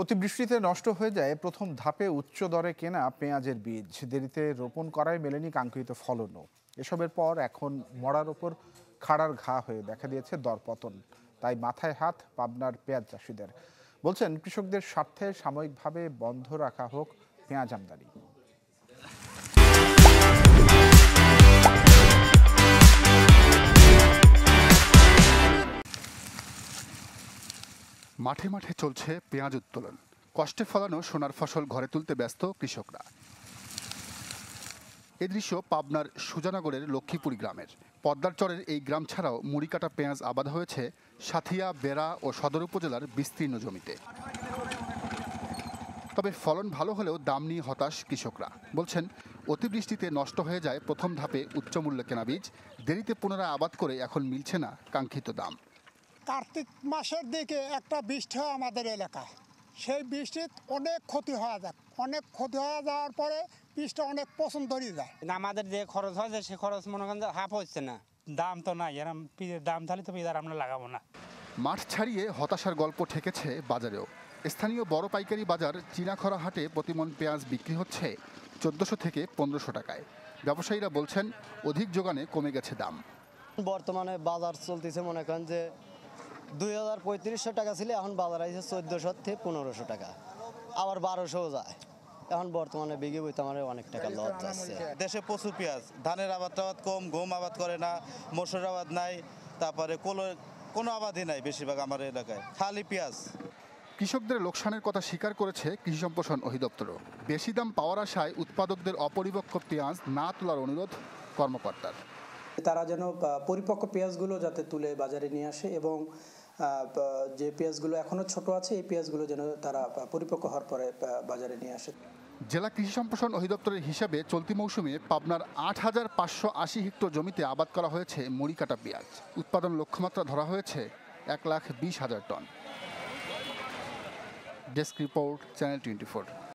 অতিবৃষ্টিতে নষ্ট হয়ে যায় প্রথম ধাপে উচ্চ দরে কেনা পেঁয়াজের বীজ। দেরিতে রোপণ করায় মেলেনি কাঙ্ক্ষিত ফলনও। এসবের পর এখন মড়ার ওপর খাড়ার ঘা হয়ে দেখা দিয়েছে দরপতন। তাই মাথায় হাত পাবনার পেঁয়াজ চাষিদের। বলছেন, কৃষকদের স্বার্থে সাময়িকভাবে বন্ধ রাখা হোক পেঁয়াজ আমদানি। মাঠে মাঠে চলছে পেঁয়াজ উত্তোলন। কষ্টে ফলানো সোনার ফসল ঘরে তুলতে ব্যস্ত কৃষকরা। এ দৃশ্য পাবনার সুজানগরের লক্ষ্মীপুরি গ্রামের। পদ্মার চরের এই গ্রাম ছাড়াও মুড়িকাটা পেঁয়াজ আবাদ হয়েছে সাথিয়া, বেড়া ও সদর উপজেলার বিস্তীর্ণ জমিতে। তবে ফলন ভালো হলেও দাম নিয়ে হতাশ কৃষকরা। বলছেন, অতিবৃষ্টিতে নষ্ট হয়ে যায় প্রথম ধাপে উচ্চমূল্যে কেনা বীজ। দেরিতে পুনরায় আবাদ করে এখন মিলছে না কাঙ্ক্ষিত দাম। কার্তিক মাসের দিকে একটা বৃষ্টি হয় আমাদের এলাকায়। সেই বৃষ্টির অনেক ক্ষতি হয়ে যায়। অনেক ক্ষতি হয়ে যাওয়ার পরে বীজটা অনেক পছন্দ ধরে যায়। আমাদের যে খরচ হয়েছে সে খরচ মনে করেন হাফ হচ্ছে না। দাম তো নাই, এরকম দাম থাকলে তো আর আমরা লাগাবো না। মাঠ ছাড়িয়ে হতাশার গল্প ঠেকেছে বাজারেও। স্থানীয় বড় পাইকারি বাজার চীনাখরা হাটে প্রতিমন পেঁয়াজ বিক্রি হচ্ছে 1400 থেকে 1500 টাকায়। ব্যবসায়ীরা বলছেন, অধিক যোগানে কমে গেছে দাম। বর্তমানে বাজার চলতেছে মনে করেন যে 2300 টাকা ছিল, এখন বাজার আছে 1400 থেকে 1500 টাকা, আবার 1200 যায়। এখন বর্তমানে বিঘে বইতে আমার অনেক টাকা লস যাচ্ছে। দেশে প্রচুর পেঁয়াজ, ধানের আবাদ কম, গম আবাদ করে না, মসুর আবাদ নাই, তারপরে কোনো আবাদই নাই বেশিরভাগ আমার এলাকায়, খালি পেঁয়াজ। কৃষকদের লোকসানের কথা স্বীকার করেছে কৃষি সম্প্রসারণ অধিদপ্তরও। বেশি দাম পাওয়ার আশায় উৎপাদকদের অপরিপক্ক পেঁয়াজ না তোলার অনুরোধ কর্মকর্তার। তারা যেন পরিপক্ক পেঁয়াজগুলো যাতে তুলে বাজারে নিয়ে আসে এবং যে পেঁয়াজগুলো এখনো ছোট আছে এই পেঁয়াজগুলো যেন তারা পরিপক্ক হওয়ার পরে বাজারে নিয়ে আসে। জেলা কৃষি সম্প্রসারণ অধিদপ্তরের হিসাবে চলতি মৌসুমে পাবনার 8580 হেক্টর জমিতে আবাদ করা হয়েছে মুড়িকাটা পেঁয়াজ। উৎপাদন লক্ষ্যমাত্রা ধরা হয়েছে 1,20,000 টন। Desk report, channel 24।